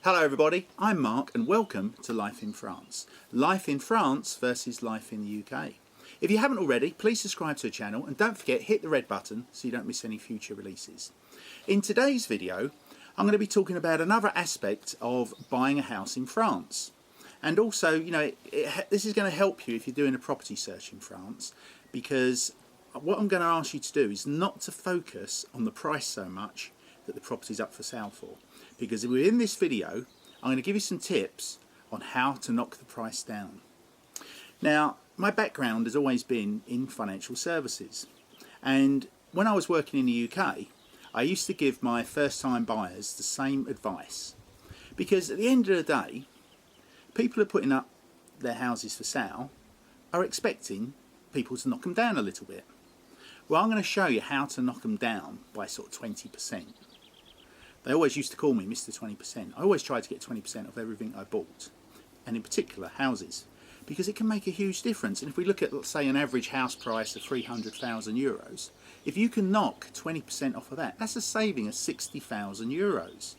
Hello everybody, I'm Mark and welcome to Life in France. Life in France versus life in the UK. If you haven't already, please subscribe to the channel and don't forget hit the red button so you don't miss any future releases. In today's video, I'm going to be talking about another aspect of buying a house in France. And also, this is going to help you if you're doing a property search in France, because what I'm going to ask you to do is not to focus on the price so much that the property's up for sale for. Because within this video, I'm going to give you some tips on how to knock the price down. Now, my background has always been in financial services. And when I was working in the UK, I used to give my first-time buyers the same advice. Because at the end of the day, people who are putting up their houses for sale are expecting people to knock them down a little bit. Well, I'm going to show you how to knock them down by sort of 20%. They always used to call me Mr. 20%. I always tried to get 20% of everything I bought, and in particular houses, because it can make a huge difference. And if we look at, let's say, an average house price of 300,000 euros, if you can knock 20% off of that, that's a saving of 60,000 euros.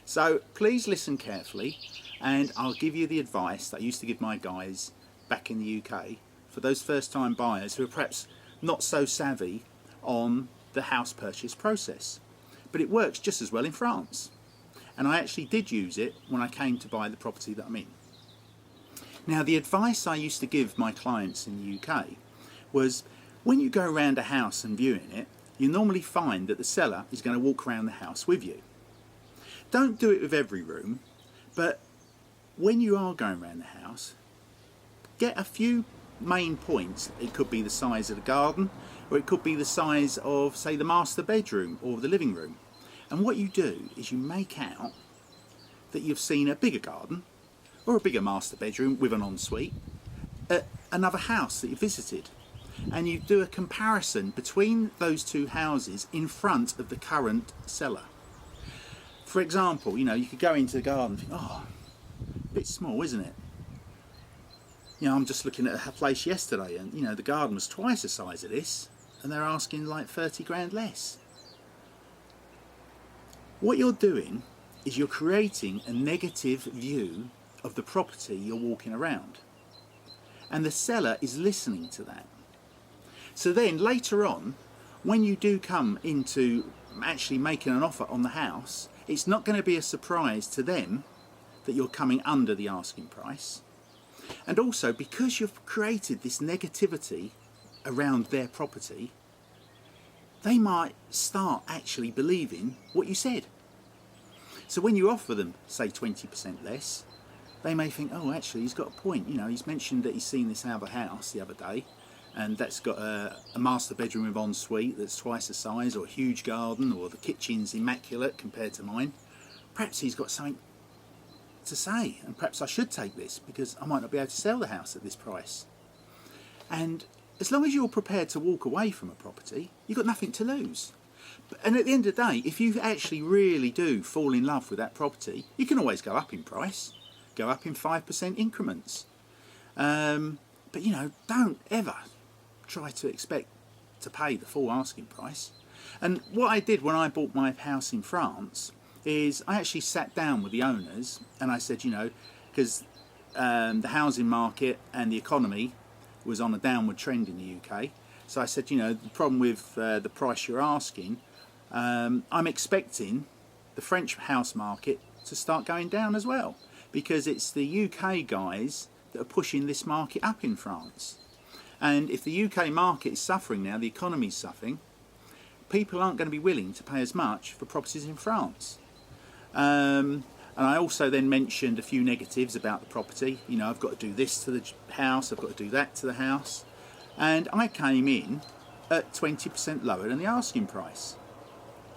So please listen carefully, and I'll give you the advice that I used to give my guys back in the UK for those first-time buyers who are perhaps not so savvy on the house purchase process. But it works just as well in France. And I actually did use it when I came to buy the property that I'm in. Now, the advice I used to give my clients in the UK was, when you go around a house and viewing it, you normally find that the seller is going to walk around the house with you. Don't do it with every room, but when you are going around the house, get a few main points. It could be the size of the garden, or it could be the size of, say, the master bedroom or the living room. And what you do is you make out that you've seen a bigger garden or a bigger master bedroom with an ensuite at another house that you visited. And you do a comparison between those two houses in front of the current seller. For example, you could go into the garden and think, oh, a bit small, isn't it? I'm just looking at a place yesterday and, the garden was twice the size of this and they're asking like 30 grand less. What you're doing is you're creating a negative view of the property you're walking around. And the seller is listening to that. So then later on, when you do come into actually making an offer on the house, it's not going to be a surprise to them that you're coming under the asking price. And also, because you've created this negativity around their property, they might start actually believing what you said. So when you offer them, say, 20% less, they may think, oh, actually, he's got a point. He's mentioned that he's seen this other house the other day, and that's got a master bedroom with ensuite that's twice the size, or a huge garden, or the kitchen's immaculate compared to mine. Perhaps he's got something to say, and perhaps I should take this because I might not be able to sell the house at this price. And as long as you're prepared to walk away from a property, you've got nothing to lose. And at the end of the day, if you actually really do fall in love with that property, you can always go up in price, go up in 5% increments. But don't ever try to expect to pay the full asking price. And what I did when I bought my house in France is I actually sat down with the owners and I said, because the housing market and the economy was on a downward trend in the UK. So I said, the problem with the price you're asking, I'm expecting the French house market to start going down as well, because it's the UK guys that are pushing this market up in France. And if the UK market is suffering now, the economy is suffering, people aren't going to be willing to pay as much for properties in France. And I also then mentioned a few negatives about the property. I've got to do this to the house, I've got to do that to the house. And I came in at 20% lower than the asking price.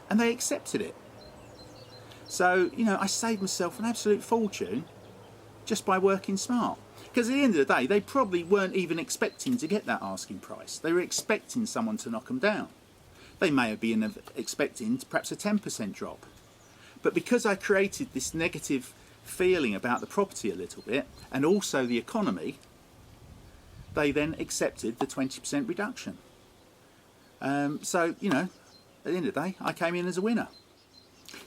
And they accepted it. So, I saved myself an absolute fortune just by working smart. Because at the end of the day, they probably weren't even expecting to get that asking price. They were expecting someone to knock them down. They may have been expecting perhaps a 10% drop. But because I created this negative feeling about the property a little bit, and also the economy, they then accepted the 20% reduction. So, at the end of the day, I came in as a winner.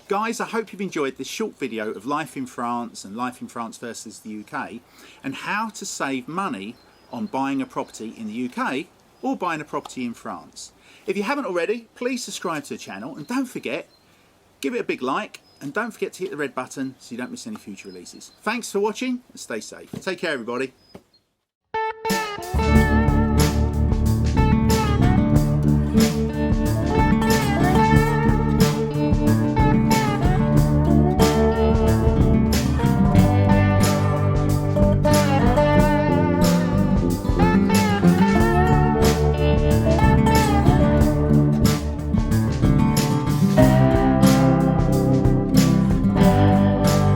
Guys, I hope you've enjoyed this short video of life in France and life in France versus the UK, and how to save money on buying a property in the UK or buying a property in France. If you haven't already, please subscribe to the channel, and don't forget, give it a big like, and don't forget to hit the red button so you don't miss any future releases. Thanks for watching and stay safe. Take care, everybody.